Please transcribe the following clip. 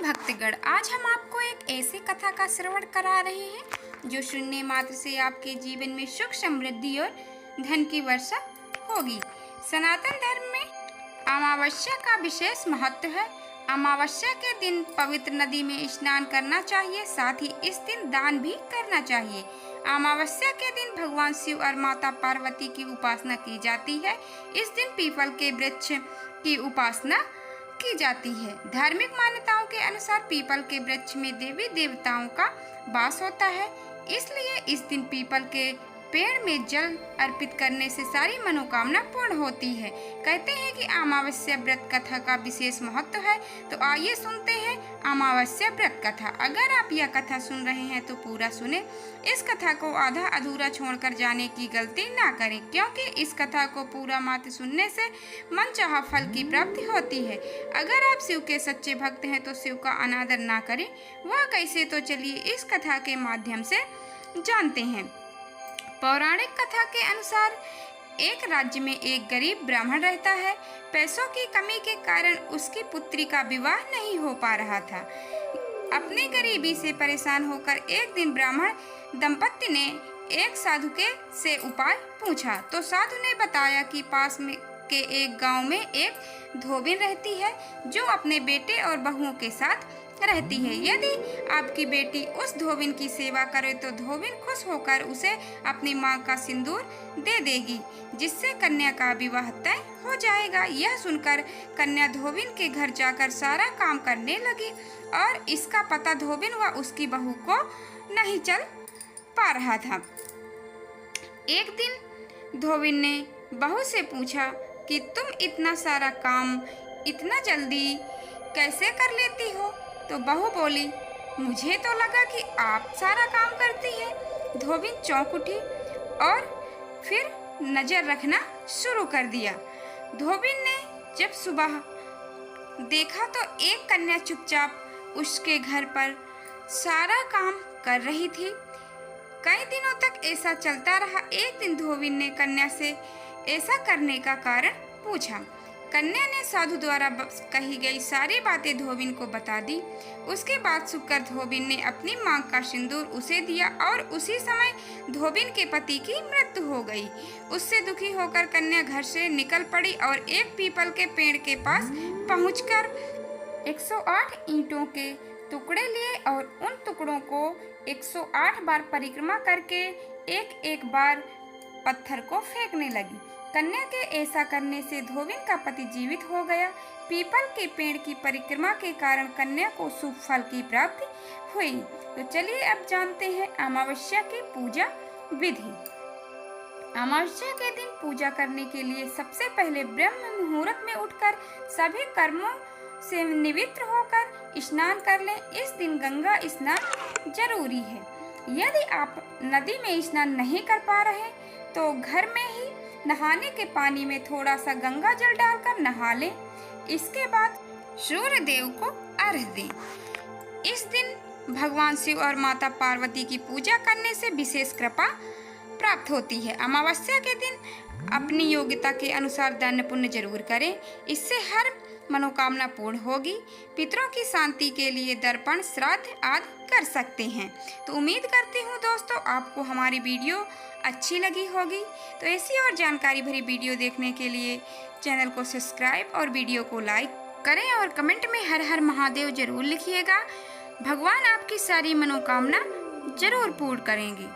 भक्तगण, आज हम आपको एक ऐसी कथा का श्रवण करा रहे हैं जो सुनने मात्र से आपके जीवन में सुख, समृद्धि और धन की वर्षा होगी। सनातन धर्म में अमावस्या का विशेष महत्व है। अमावस्या के दिन पवित्र नदी में स्नान करना चाहिए, साथ ही इस दिन दान भी करना चाहिए। अमावस्या के दिन भगवान शिव और माता पार्वती की उपासना की जाती है। इस दिन पीपल के वृक्ष की उपासना की जाती है। धार्मिक मान्यताओं के अनुसार पीपल के वृक्ष में देवी देवताओं का वास होता है, इसलिए इस दिन पीपल के पेड़ में जल अर्पित करने से सारी मनोकामना पूर्ण होती है। कहते हैं कि अमावस्या व्रत कथा का विशेष महत्व है, तो आइए सुनते हैं अमावस्या व्रत कथा। अगर आप यह कथा सुन रहे हैं तो पूरा सुने। इस कथा को आधा अधूरा छोड़कर जाने की गलती ना करें, क्योंकि इस कथा को पूरा मात्र सुनने से मनचाहा फल की प्राप्ति होती है। अगर आप शिव के सच्चे भक्त हैं तो शिव का अनादर ना करें। वह कैसे, तो चलिए इस कथा के माध्यम से जानते हैं। पौराणिक कथा के अनुसार एक राज्य में एक गरीब ब्राह्मण रहता है। पैसों की कमी के कारण उसकी पुत्री का विवाह नहीं हो पा रहा था। अपनी गरीबी से परेशान होकर एक दिन ब्राह्मण दंपत्ति ने एक साधु से उपाय पूछा, तो साधु ने बताया कि पास में के एक गांव में एक धोबिन रहती है जो अपने बेटे और बहुओं के साथ रहती है। यदि आपकी बेटी उस धोबिन की सेवा करे तो धोबिन खुश होकर उसे अपनी मां का सिंदूर दे देगी, जिससे कन्या का विवाह तय हो जाएगा। यह सुनकर कन्या धोबिन के घर जाकर सारा काम करने लगी और इसका पता धोबिन व उसकी बहू को नहीं चल पा रहा था। एक दिन धोबिन ने बहू से पूछा कि तुम इतना सारा काम इतना जल्दी कैसे कर लेती हो? तो बहू बोली, मुझे तो लगा कि आप सारा काम करती हैं। धोबिन चौंक उठी और फिर नजर रखना शुरू कर दिया। धोबिन ने जब सुबह देखा तो एक कन्या चुपचाप उसके घर पर सारा काम कर रही थी। कई दिनों तक ऐसा चलता रहा। एक दिन धोबिन ने कन्या से ऐसा करने का कारण पूछा। कन्या ने साधु द्वारा कही गई सारी बातें धोबिन को बता दी। उसके बाद सुनकर धोबिन ने अपनी मांग का सिंदूर उसे दिया और उसी समय धोबिन के पति की मृत्यु हो गई। उससे दुखी होकर कन्या घर से निकल पड़ी और एक पीपल के पेड़ के पास पहुंचकर 108 ईंटों के टुकड़े लिए और उन टुकड़ों को 108 बार परिक्रमा करके एक एक बार पत्थर को फेंकने लगी। कन्या के ऐसा करने से धोबिन का पति जीवित हो गया। पीपल के पेड़ की परिक्रमा के कारण कन्या को शुभ फल की प्राप्ति हुई। तो चलिए अब जानते हैं अमावस्या की पूजा विधि। अमावस्या के दिन पूजा करने के लिए सबसे पहले ब्रह्म मुहूर्त में उठकर सभी कर्मों से निवृत्त होकर स्नान कर लें। इस दिन गंगा स्नान जरूरी है। यदि आप नदी में स्नान नहीं कर पा रहे तो घर में ही नहाने के पानी में थोड़ा सा गंगा जल डालकर नहा लें। इसके बाद सूर्य देव को अर्घ्य दें। इस दिन भगवान शिव और माता पार्वती की पूजा करने से विशेष कृपा प्राप्त होती है। अमावस्या के दिन अपनी योग्यता के अनुसार दान पुण्य जरूर करें, इससे हर मनोकामना पूर्ण होगी। पितरों की शांति के लिए दर्पण, श्राद्ध आदि कर सकते हैं। तो उम्मीद करती हूँ दोस्तों आपको हमारी वीडियो अच्छी लगी होगी। तो ऐसी और जानकारी भरी वीडियो देखने के लिए चैनल को सब्सक्राइब और वीडियो को लाइक करें और कमेंट में हर हर महादेव जरूर लिखिएगा। भगवान आपकी सारी मनोकामना जरूर पूर्ण करेंगे।